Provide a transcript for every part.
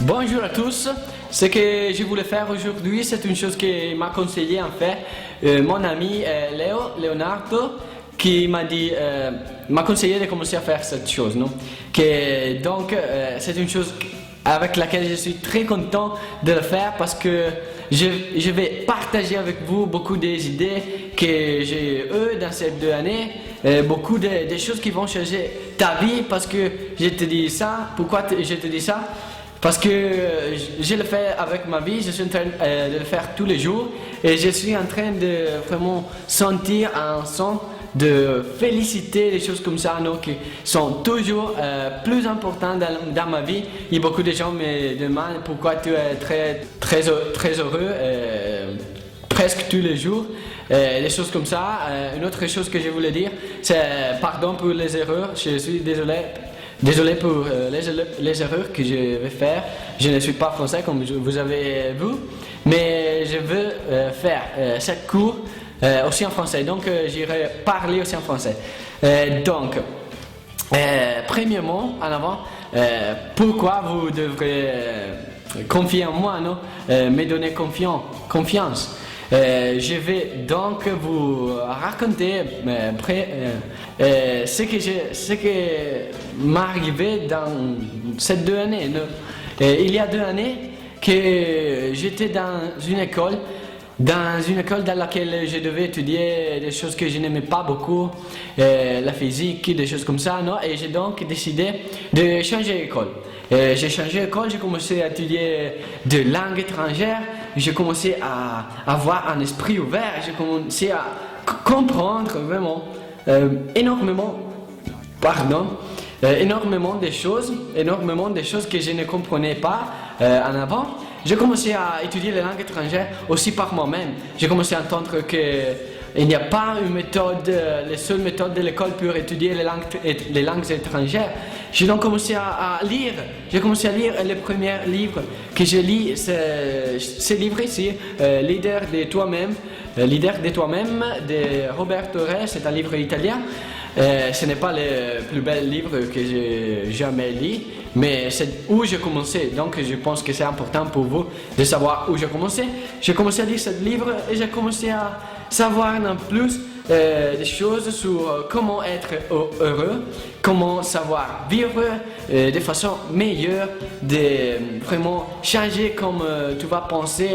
Bonjour à tous. Ce que je voulais faire aujourd'hui, c'est une chose qu'il m'a conseillé en fait mon ami Leonardo, qui m'a conseillé de commencer à faire cette chose, non? C'est une chose avec laquelle je suis très content de le faire parce que je vais partager avec vous beaucoup des idées que j'ai eues dans ces 2 années, beaucoup de choses qui vont changer ta vie parce que je te dis ça. Pourquoi je te dis ça? Parce que je le fais avec ma vie, je suis en train de le faire tous les jours et je suis en train de vraiment sentir un son de féliciter, des choses comme ça, non, qui sont toujours plus importantes dans ma vie. Et beaucoup de gens me demandent pourquoi tu es très heureux presque tous les jours. Des choses comme ça. Une autre chose que je voulais dire, c'est pardon pour les erreurs, je suis désolé pour les erreurs que je vais faire. Je ne suis pas français comme vous avez vu, mais je veux faire cette cours aussi en français. Donc j'irai parler aussi en français. Premièrement, en avant, pourquoi vous devrez confier en moi, non? Me donner confiance. Je vais donc vous raconter ce que m'est arrivé dans ces 2 années. Il y a 2 années que j'étais dans une école dans laquelle je devais étudier des choses que je n'aimais pas beaucoup, la physique, des choses comme ça, non? Et j'ai donc décidé de changer d'école. J'ai changé d'école, j'ai commencé à étudier de langues étrangères, j'ai commencé à avoir un esprit ouvert, j'ai commencé à comprendre vraiment énormément de choses que je ne comprenais pas en avant. J'ai commencé à étudier les langues étrangères aussi par moi-même. J'ai commencé à entendre qu'il n'y a pas une méthode, la seule méthode de l'école pour étudier les langues étrangères. J'ai donc commencé à lire. J'ai commencé à lire les premiers livres que j'ai lus. Ce livre ici, Leader de toi-même de Roberto Re, c'est un livre italien. Ce n'est pas le plus bel livre que j'ai jamais lu, mais c'est où j'ai commencé. Donc je pense que c'est important pour vous de savoir où j'ai commencé. J'ai commencé à lire ce livre et j'ai commencé à savoir en plus des choses sur comment être heureux, comment savoir vivre de façon meilleure, de vraiment changer comme tu vas penser.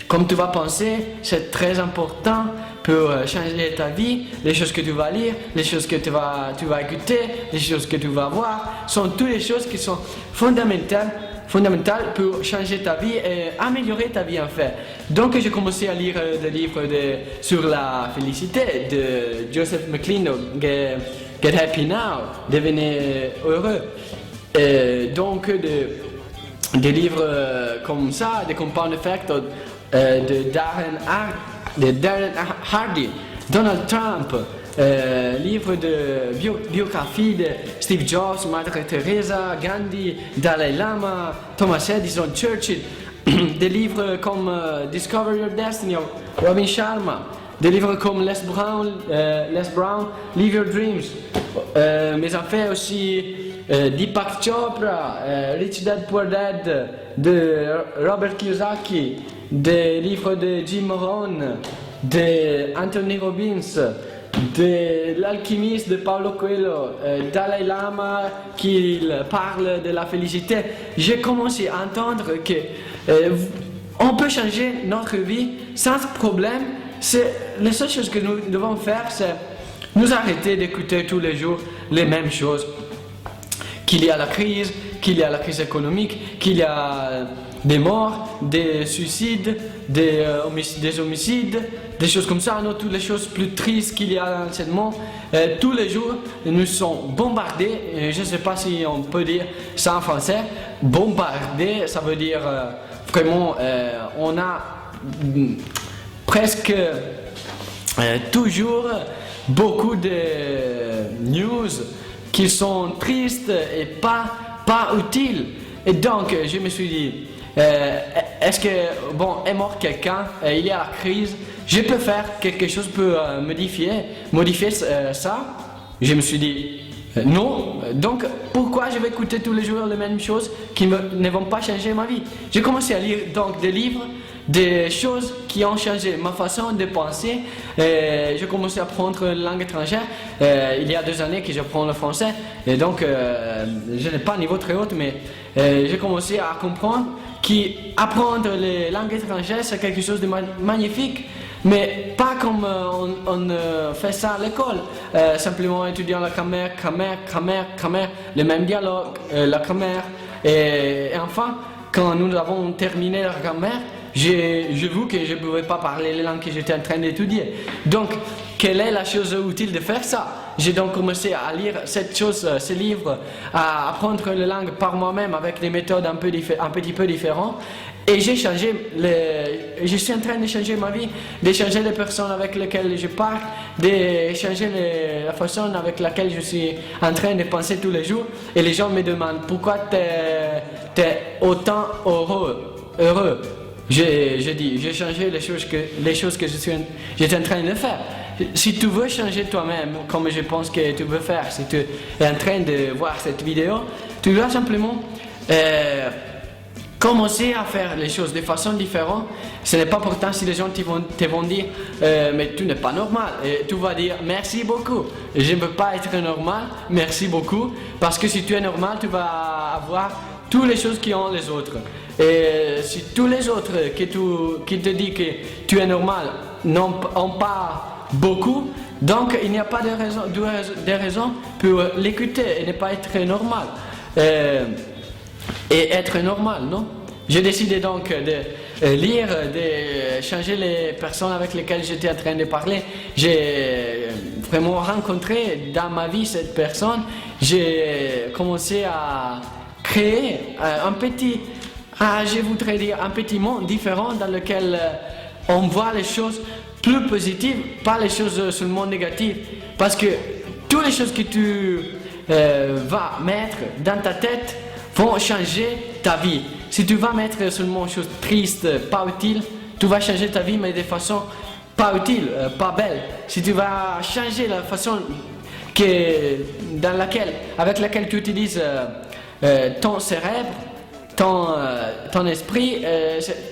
Comme tu vas penser, c'est très important pour changer ta vie. Les choses que tu vas lire, les choses que tu vas écouter, les choses que tu vas voir, sont toutes les choses qui sont fondamentales pour changer ta vie et améliorer ta vie en fait. Donc j'ai commencé à lire des livres sur la félicité de Joseph McClelland, Get Happy Now, devenez heureux. Donc des livres comme ça, des Compound Effect de Darren Hardy, Donald Trump, livre de biographie de Steve Jobs, Mother Teresa, Gandhi, Dalai Lama, Thomas Edison, Churchill, des livres comme Discover Your Destiny, Robin Sharma, des livres comme Les Brown, Live Your Dreams, mais en fait aussi Deepak Chopra, Rich Dad Poor Dad de Robert Kiyosaki, des livres de Jim Rohn, de Anthony Robbins, de l'alchimiste de Paulo Coelho, Dalai Lama qui parle de la félicité. J'ai commencé à entendre que on peut changer notre vie sans problème. La seule chose que nous devons faire, c'est nous arrêter d'écouter tous les jours les mêmes choses. Qu'il y a la crise économique, qu'il y a des morts, des suicides, des homicides, des choses comme ça, non, toutes les choses plus tristes qu'il y a dans ce monde. Tous les jours, nous sommes bombardés, je ne sais pas si on peut dire ça en français, bombardés, ça veut dire vraiment, on a presque toujours beaucoup de news qui sont tristes et pas utiles. Et donc, je me suis dit, est-ce que, est mort quelqu'un, il y a la crise, je peux faire quelque chose pour modifier ça. Je me suis dit, Non, donc pourquoi je vais écouter tous les jours les mêmes choses qui ne vont pas changer ma vie? J'ai commencé à lire donc des livres, des choses qui ont changé ma façon de penser. J'ai commencé à apprendre une langue étrangère. Il y a 2 années que j'apprends le français. Et donc, je n'ai pas un niveau très haut, mais j'ai commencé à comprendre qu'apprendre les langues étrangères, c'est quelque chose de magnifique. Mais pas comme on fait ça à l'école, simplement étudiant la grammaire, le même dialogue, la grammaire. Et enfin, quand nous avons terminé la grammaire, j'ai vu que je ne pouvais pas parler les langues que j'étais en train d'étudier. Donc, quelle est la chose utile de faire ça? J'ai donc commencé à lire ces livres, à apprendre les langues par moi-même avec des méthodes un petit peu différentes. Et je suis en train de changer ma vie, de changer les personnes avec lesquelles je parle, de changer la façon avec laquelle je suis en train de penser tous les jours. Et les gens me demandent pourquoi tu es autant heureux. Je dis, j'ai changé les choses que j'étais en train de faire. Si tu veux changer toi-même, comme je pense que tu veux faire, si tu es en train de voir cette vidéo, tu dois simplement commencer à faire les choses de façon différente. Ce n'est pas important si les gens te vont dire mais tu n'es pas normal. Et tu vas dire merci beaucoup. Je ne veux pas être normal, merci beaucoup. Parce que si tu es normal, tu vas avoir toutes les choses qui ont les autres. Et si tous les autres qui te disent que tu es normal n'ont pas beaucoup, donc il n'y a pas de raison pour l'écouter et ne pas être normal. Et être normal, non? J'ai décidé donc de lire, de changer les personnes avec lesquelles j'étais en train de parler. J'ai vraiment rencontré dans ma vie cette personne. J'ai commencé à créer je voudrais dire un petit monde différent dans lequel on voit les choses plus positives, pas les choses seulement négatives. Parce que toutes les choses que tu vas mettre dans ta tête vont changer ta vie. Si tu vas mettre seulement des choses tristes, pas utiles, tu vas changer ta vie mais de façon pas utile, pas belle. Si tu vas changer la façon avec laquelle tu utilises ton cérèbre, ton esprit,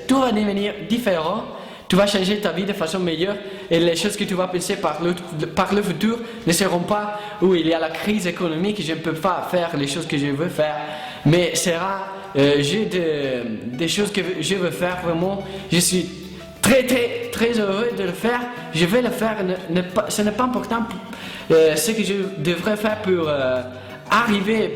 tout va devenir différent. Tu vas changer ta vie de façon meilleure et les choses que tu vas penser par le futur ne seront pas où il y a la crise économique, je ne peux pas faire les choses que je veux faire, mais j'ai des choses que je veux faire vraiment. Je suis très heureux de le faire. Je vais le faire. Ce n'est pas important ce que je devrais faire pour arriver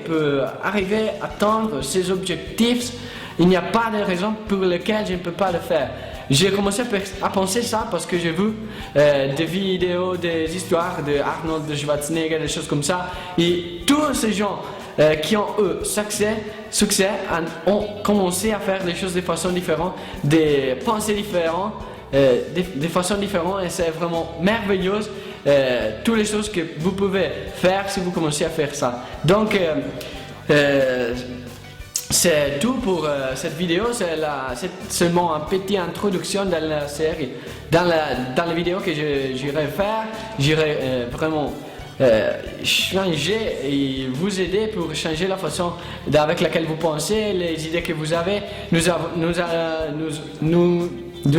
à atteindre ces objectifs. Il n'y a pas de raison pour laquelle je ne peux pas le faire. J'ai commencé à penser ça parce que j'ai vu des vidéos, des histoires de Arnold Schwarzenegger, des choses comme ça. Et tous ces gens qui ont eu succès ont commencé à faire les choses de façon différente, de penser différemment, de façon différente, et c'est vraiment merveilleux. Toutes les choses que vous pouvez faire si vous commencez à faire ça. Donc, c'est tout pour cette vidéo. C'est seulement une petite introduction dans la série. Dans la vidéo que j'irai faire, j'irai vraiment changer et vous aider pour changer la façon avec laquelle vous pensez, les idées que vous avez. Nous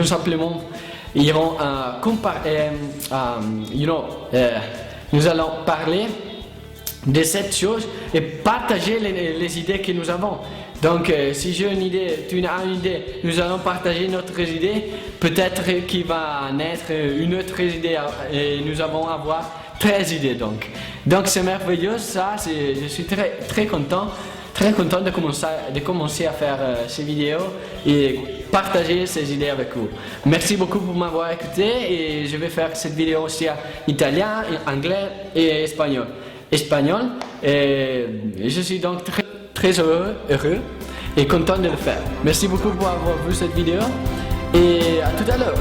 simplement irons nous allons parler de cette chose et partager les idées que nous avons. Donc, si j'ai une idée, tu as une idée, nous allons partager notre idée. Peut-être qu'il va naître une autre idée et nous allons avoir 13 idées. Donc c'est merveilleux, ça. Je suis très content de commencer à faire ces vidéos et partager ces idées avec vous. Très beaucoup pour m'avoir écouté et je vais faire cette vidéo aussi en italien, anglais et espagnol. Et je suis donc très heureux et content de le faire. Merci beaucoup pour avoir vu cette vidéo et à tout à l'heure.